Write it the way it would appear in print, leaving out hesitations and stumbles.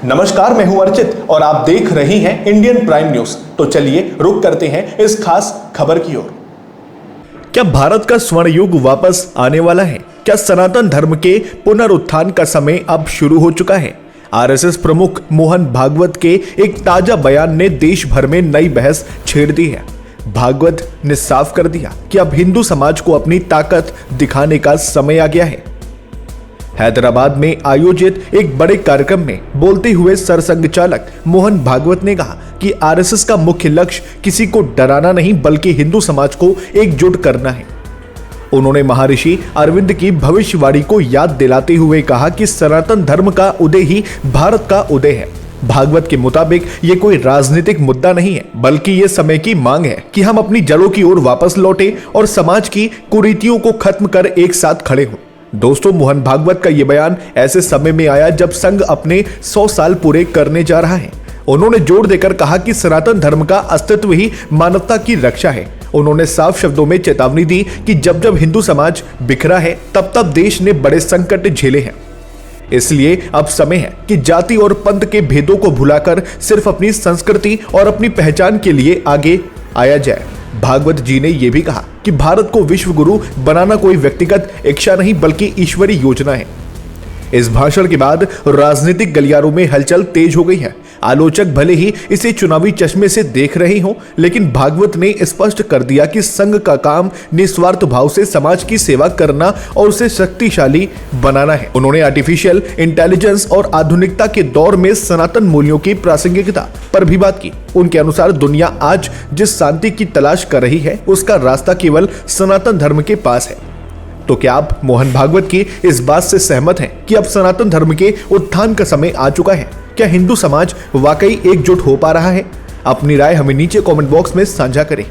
नमस्कार, मैं हूं अर्चित और आप देख रहे हैं इंडियन प्राइम न्यूज। तो चलिए रुक करते हैं इस खास खबर की ओर। क्या भारत का स्वर्ण युग वापस आने वाला है? क्या सनातन धर्म के पुनरुत्थान का समय अब शुरू हो चुका है? आरएसएस प्रमुख मोहन भागवत के एक ताजा बयान ने देश भर में नई बहस छेड़ दी है। भागवत ने साफ कर दिया कि अब हिंदू समाज को अपनी ताकत दिखाने का समय आ गया है। हैदराबाद में आयोजित एक बड़े कार्यक्रम में बोलते हुए सरसंघचालक मोहन भागवत ने कहा कि आरएसएस का मुख्य लक्ष्य किसी को डराना नहीं बल्कि हिंदू समाज को एकजुट करना है। उन्होंने महर्षि अरविंद की भविष्यवाणी को याद दिलाते हुए कहा कि सनातन धर्म का उदय ही भारत का उदय है। भागवत के मुताबिक ये कोई राजनीतिक मुद्दा नहीं है बल्कि ये समय की मांग है कि हम अपनी जड़ों की ओर वापस लौटे और समाज की कुरीतियों को खत्म कर एक साथ खड़े हों। दोस्तों, मोहन भागवत का ये बयान ऐसे समय में आया जब संघ अपने 100 साल पूरे करने जा रहा है। उन्होंने जोर देकर कहा कि सनातन धर्म का अस्तित्व ही मानवता की रक्षा है। उन्होंने साफ शब्दों में चेतावनी दी कि जब जब हिंदू समाज बिखरा है तब तब देश ने बड़े संकट झेले हैं। इसलिए अब समय है कि जाति और पंथ के भेदों को भुलाकर सिर्फ अपनी संस्कृति और अपनी पहचान के लिए आगे आया जाए। भागवत जी ने यह भी कहा कि भारत को विश्व गुरु बनाना कोई व्यक्तिगत इच्छा नहीं बल्कि ईश्वरी योजना है। इस भाषण के बाद राजनीतिक गलियारों में हलचल तेज हो गई है। आलोचक भले ही इसे चुनावी चश्मे से देख रहे हों, लेकिन भागवत ने स्पष्ट कर दिया कि संघ का काम निस्वार्थ भाव से समाज की सेवा करना और उसे शक्तिशाली बनाना है। उन्होंने आर्टिफिशियल इंटेलिजेंस और आधुनिकता के दौर में सनातन मूल्यों की प्रासंगिकता पर भी बात की। उनके अनुसार दुनिया आज जिस शांति की तलाश कर रही है उसका रास्ता केवल सनातन धर्म के पास है। तो क्या आप मोहन भागवत की इस बात से सहमत हैं कि अब सनातन धर्म के उत्थान का समय आ चुका है? क्या हिंदू समाज वाकई एकजुट हो पा रहा है? अपनी राय हमें नीचे कमेंट बॉक्स में साझा करें।